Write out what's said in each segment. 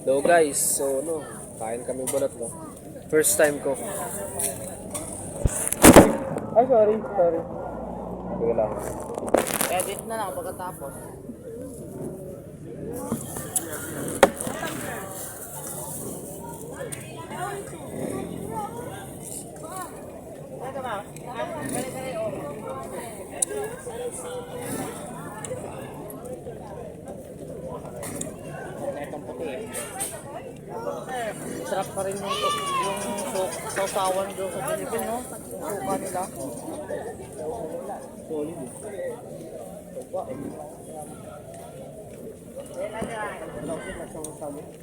Hello guys, so no, kain kami bulot no. First time ko. Ay, sorry. Sige lang. Edit na lang pagkatapos. Itong puti eh. Sarap pa rin yung sausawan doon sa Philippines, no? Yung suka nila. Solid eh.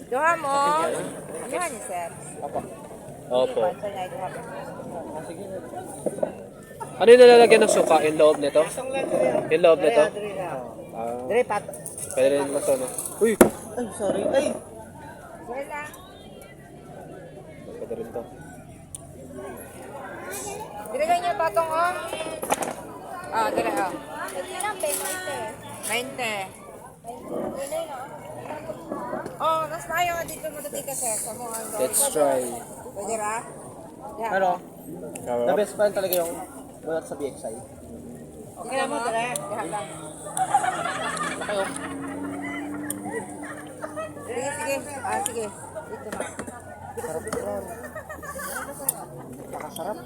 Duha mo. Duha ni sir. Opo. Opo. Sponsor na duha. Ano yung nalalagyan ng suka? Yung loob nito? Yung loob nito? Ah, Dire pat. pwede rin mo to, no? Uy! Ay, sorry. Ay. Sir lang. Pwede rin to. Dilagay niyo patong oh. Ah, dire oh. 20. Oh, nas tayo dito mo dito sir. Sa mo ang Let's try. Pwede ra? Yeah. Ano? The best pa rin talaga yung bulat sa BXI. Sige na mo dire. Diha lang. Kayo. Sige. Ah, sige. Dito na. Sarap ito. Nakasarap.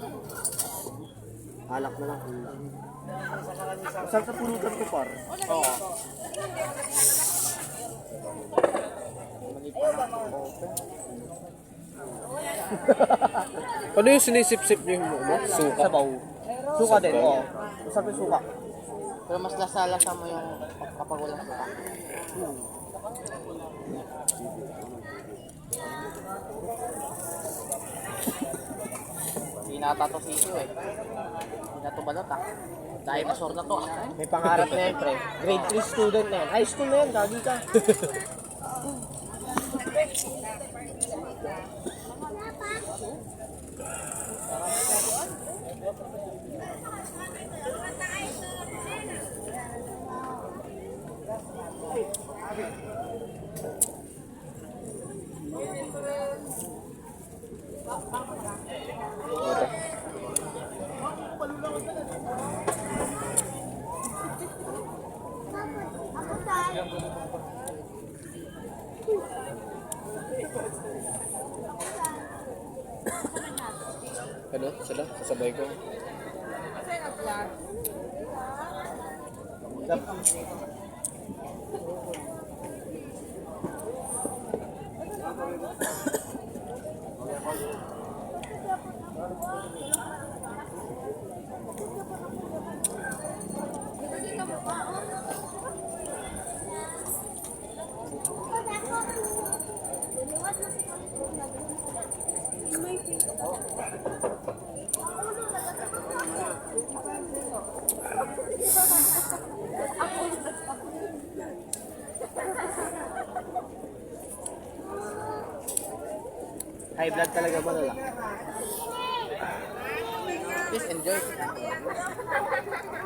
Alak na lang. Saan sa pulutan ko par? Oo. Ano yung sinisip-sip niyo yung ano? Suka? Sabaw. Suka din, oo. Masarap yung suka. Pero mas lasa mo yung kapag walang suka. Hindi nata to sisyo eh. Hindi na to balot ah. Dinosaur na to ah. May pangarap na yan pre. Grade 3 student na yan. High school na yan, gagi ka. Ano? Sila? Kasabay ko. High blood talaga ba nila? Please enjoy.